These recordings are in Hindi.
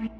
बॉलीवुड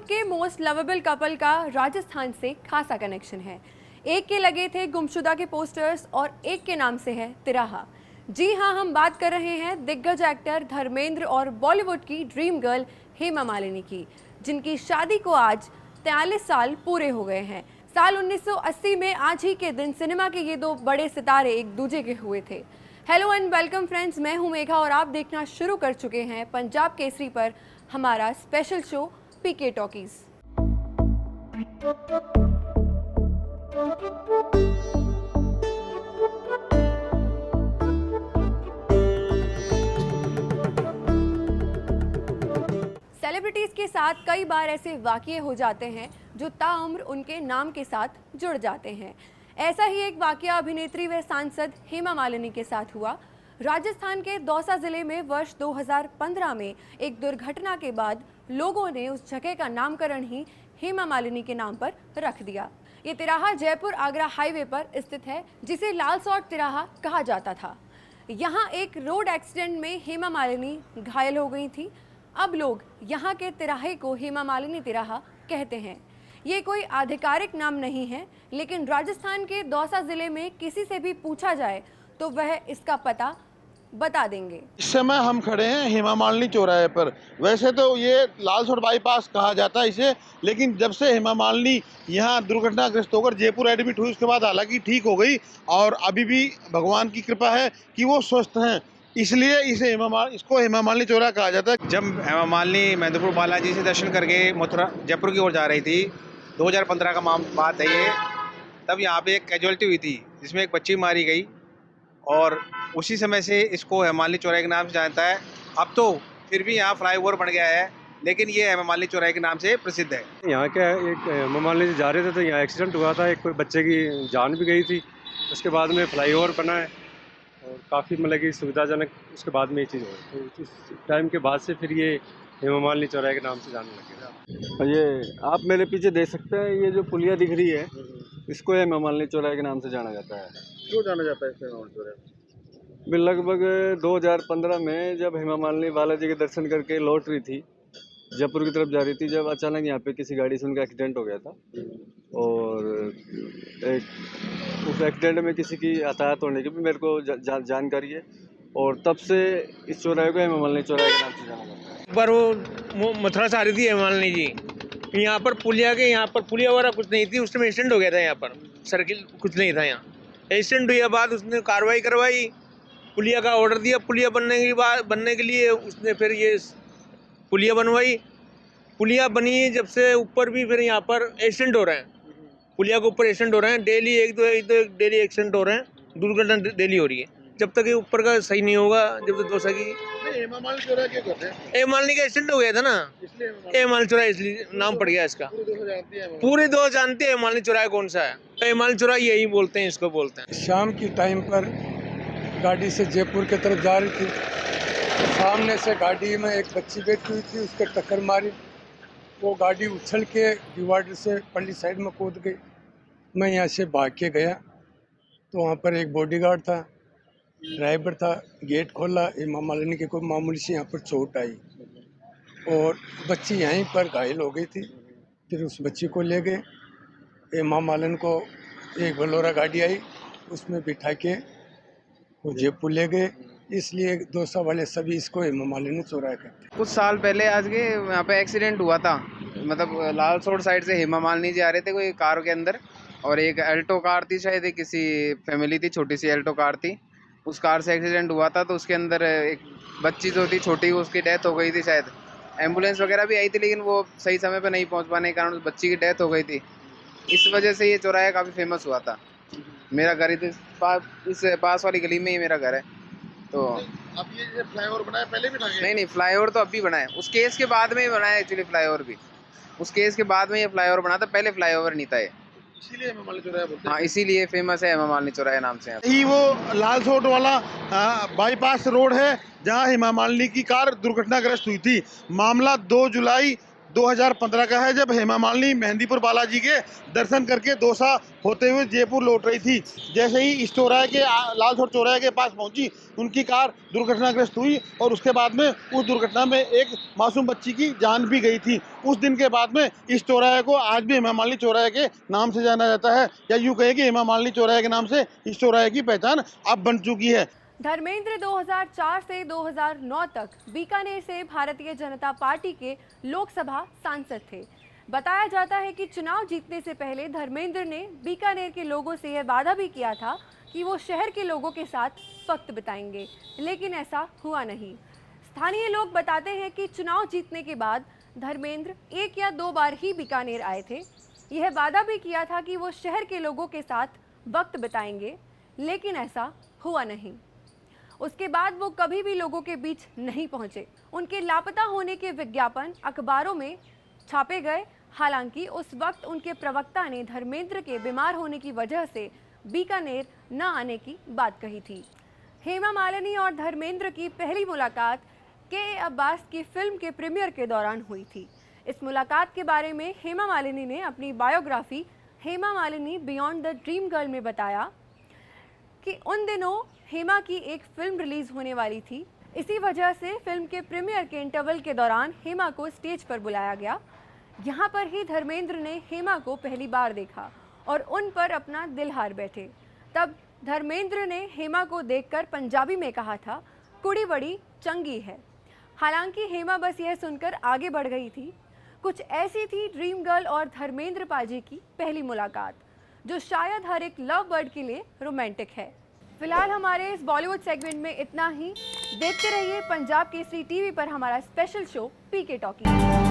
के मोस्ट लवेबल कपल का राजस्थान से खासा कनेक्शन है। एक के लगे थे गुमशुदा के पोस्टर्स और एक के नाम से है तिराहा। जी हाँ, हम बात कर रहे हैं दिग्गज एक्टर धर्मेंद्र और बॉलीवुड की ड्रीम गर्ल हेमा मालिनी की, जिनकी शादी को आज 43 साल पूरे हो गए हैं। साल 1980 में आज ही के दिन सिनेमा के ये दो बड़े सितारे एक दूजे के हुए थे। हेलो एंड वेलकम फ्रेंड्स, मैं हूँ मेघा और आप देखना शुरू कर चुके हैं पंजाब केसरी पर हमारा स्पेशल शो पीके टॉकीज। सेलिब्रिटीज के साथ कई बार ऐसे वाकये हो जाते हैं जो ताउम्र उनके नाम के साथ जुड़ जाते हैं। ऐसा ही एक वाकया अभिनेत्री व सांसद हेमा मालिनी के साथ हुआ। राजस्थान के दौसा जिले में वर्ष 2015 में एक दुर्घटना के बाद लोगों ने उस जगह का नामकरण ही हेमा मालिनी के नाम पर रख दिया। ये तिराहा जयपुर आगरा हाईवे पर स्थित है, जिसे लाल सॉट तिराहा कहा जाता था। यहाँ एक रोड एक्सीडेंट में हेमा मालिनी घायल हो गई थी। अब लोग यहाँ के तिराहे को हेमा मालिनी तिराहा कहते हैं। ये कोई आधिकारिक नाम नहीं है, लेकिन राजस्थान के दौसा जिले में किसी से भी पूछा जाए तो वह इसका पता बता देंगे। इस समय हम खड़े हैं हेमा मालिनी चौराहे पर। वैसे तो ये लाल सॉट बाईपास कहा जाता है इसे, लेकिन जब से हेमा मालिनी यहाँ दुर्घटनाग्रस्त होकर जयपुर एडमिट हुई उसके बाद हालांकि ठीक हो गई और अभी भी भगवान की कृपा है कि वो स्वस्थ हैं, इसलिए इसको हेमा मालिनी चौराहा कहा जाता है। जब हेमा मालिनी महेंद्रपुर बालाजी से दर्शन करके मथुरा जयपुर की ओर जा रही थी, 2015 का बात है ये, तब यहाँ पे एक कैजुअलिटी हुई थी जिसमें एक बच्ची मारी गई और उसी समय से इसको हेमा मालिनी चौराहे के नाम से जानता है। अब तो फिर भी यहाँ फ्लाईओवर बन गया है, लेकिन ये हेमा मालिनी चौराहे के नाम से प्रसिद्ध है। यहाँ क्या एक हेमा मालिनी जा रहे थे तो यहाँ एक्सीडेंट हुआ था, एक कोई बच्चे की जान भी गई थी। उसके बाद में फ्लाईओवर बना है और काफ़ी मतलब कि सुविधाजनक उसके बाद में ये चीज़ हुई, तो उस टाइम के बाद से फिर ये हेमा मालिनी चौराहे के नाम से जाने लगे। ये आप मेरे पीछे देख सकते हैं, ये जो पुलिया दिख रही है इसको हेमा मालिनी चौराहे के नाम से जाना जाता है। क्यों जाना जाता है हेमा मालिनी चौराहे? लगभग 2015 में जब हेमा मालिनी बालाजी के दर्शन करके लौट रही थी, जयपुर की तरफ जा रही थी, जब अचानक यहाँ पे किसी गाड़ी से उनका एक्सीडेंट हो गया था और उस एक्सीडेंट में किसी की हताहत होने की भी मेरे को जानकारी है और तब से इस चौराहे को हेमा मालिनी चौराहे के नाम से जाना जाता है। पर वो मथुरा से आ रही थी हेमा मालिनी जी, यहाँ पर पुलिया वगैरह कुछ नहीं थी। उस टाइम एक्सीडेंट हो गया था, यहाँ पर सर्किल कुछ नहीं था। यहाँ एक्सीडेंट हुआ बाद उसने कार्रवाई करवाई, पुलिया का ऑर्डर दिया। पुलिया बनने के लिए उसने फिर ये पुलिया बनवाई। पुलिया बनी जब से ऊपर भी फिर यहाँ पर एक्सीडेंट हो रहे हैं, पुलिया के ऊपर एक्सीडेंट हो रहे हैं डेली, एक दो डेली एक्सीडेंट हो रहे हैं, दुर्घटना डेली हो रही है। जब तक ये ऊपर का सही नहीं होगा, जब तक दोसा की हेमा मालिनी चौराहा क्यों कहते हैं? हेमा मालिनी का एक्सीडेंट हो गया था ना, हेमा मालिनी चौराहा इसलिए नाम पड़ गया इसका। पूरे दो जानते हैं हेमा मालिनी चौराहा कौन सा है, हेमा मालिनी चौराहा यही बोलते हैं, इसको बोलते हैं। शाम की टाइम पर गाड़ी से जयपुर की तरफ जा रही थी, सामने से गाड़ी में एक बच्ची बैठी हुई थी, उसके टक्कर मारी। वो गाड़ी उछल के डिवाइडर से पल्ली साइड में कूद गई। मैं यहाँ से भाग के गया तो वहाँ पर एक बॉडीगार्ड था, ड्राइवर था, गेट खोला। हेमा मालिनी के कोई मामूली से यहाँ पर चोट आई और बच्ची यहीं पर घायल हो गई थी। फिर उस बच्ची को ले गए, हेमा मालिनी को एक बोलेरो गाड़ी आई, उसमें बिठा के वो जयपुर ले गए। इसलिए दौसा वाले सभी इसको हेमा मालिनी चौराहा कहते हैं। कुछ साल पहले आज के यहाँ पे एक्सीडेंट हुआ था, मतलब लाल सोड साइड से हेमा मालिनी जी आ रहे थे कोई कार के अंदर, और एक अल्टो कार थी, शायद किसी फैमिली थी, छोटी सी अल्टो कार थी। उस कार से एक्सीडेंट हुआ था, तो उसके अंदर एक बच्ची जो थी छोटी, उसकी डेथ हो गई थी। शायद एम्बुलेंस वगैरह भी आई थी, लेकिन वो सही समय पर नहीं पहुँच पाने के कारण उस बच्ची की डेथ हो गई थी। इस वजह से ये चौराहा काफ़ी फेमस हुआ था। मेरा घर इस पास वाली गली में ही मेरा घर है। तो अब ये फ्लाईओवर बनाया, पहले भी था? नहीं, फ्लाईओवर तो अब भी बना है, उस केस के बाद में ही बना है एक्चुअली। फ्लाईओवर भी उस केस के बाद में ये फ्लाईओवर बना था, पहले फ्लाईओवर नहीं था ये, इसीलिए हेमा मालिनी चौराहा बोलते हैं। हाँ, इसीलिए फेमस है हेमा मालिनी चौराहे नाम से। यही वो लाल सॉट वाला बाईपास रोड है जहां हेमा मालिनी की कार दुर्घटनाग्रस्त हुई थी। मामला 2 जुलाई 2015 का है, जब हेमा मालिनी मेहंदीपुर बालाजी के दर्शन करके दौसा होते हुए जयपुर लौट रही थी। जैसे ही इस चौराहे के लाल सौड़ चौराहे के पास पहुंची, उनकी कार दुर्घटनाग्रस्त हुई और उसके बाद में उस दुर्घटना में एक मासूम बच्ची की जान भी गई थी। उस दिन के बाद में इस चौराहे को आज भी हेमा मालिनी चौराहे के नाम से जाना जाता है, या यूँ कहें कि हेमा मालिनी चौराहे के नाम से इस चौराहे की पहचान अब बन चुकी है। धर्मेंद्र 2004 से 2009 तक बीकानेर से भारतीय जनता पार्टी के लोकसभा सांसद थे। बताया जाता है कि चुनाव जीतने से पहले धर्मेंद्र ने बीकानेर के लोगों से यह वादा भी किया था कि वो शहर के लोगों के साथ वक्त बिताएंगे, लेकिन ऐसा हुआ नहीं। स्थानीय लोग बताते हैं कि चुनाव जीतने के बाद धर्मेंद्र 1 या 2 बार ही बीकानेर आए थे। यह वादा भी किया था कि वो शहर के लोगों के साथ वक्त बिताएंगे, लेकिन ऐसा हुआ नहीं। उसके बाद वो कभी भी लोगों के बीच नहीं पहुंचे। उनके लापता होने के विज्ञापन अखबारों में छापे गए। हालांकि उस वक्त उनके प्रवक्ता ने धर्मेंद्र के बीमार होने की वजह से बीकानेर न आने की बात कही थी। हेमा मालिनी और धर्मेंद्र की पहली मुलाकात के अब्बास की फिल्म के प्रीमियर के दौरान हुई थी। इस मुलाकात के बारे में हेमा मालिनी ने अपनी biography Hema Malini beyond the dream girl में बताया कि उन दिनों हेमा की एक फिल्म रिलीज होने वाली थी। इसी वजह से फिल्म के प्रीमियर के इंटरवल के दौरान हेमा को स्टेज पर बुलाया गया। यहाँ पर ही धर्मेंद्र ने हेमा को पहली बार देखा और उन पर अपना दिल हार बैठे। तब धर्मेंद्र ने हेमा को देखकर पंजाबी में कहा था, कुड़ी बड़ी चंगी है। हालांकि हेमा बस यह सुनकर आगे बढ़ गई थी। कुछ ऐसी थी ड्रीम गर्ल और धर्मेंद्र पाजी की पहली मुलाकात, जो शायद हर एक लव बर्ड के लिए रोमांटिक है। फिलहाल हमारे इस बॉलीवुड सेगमेंट में इतना ही। देखते रहिए पंजाब केसरी टीवी पर हमारा स्पेशल शो पीके टॉकी।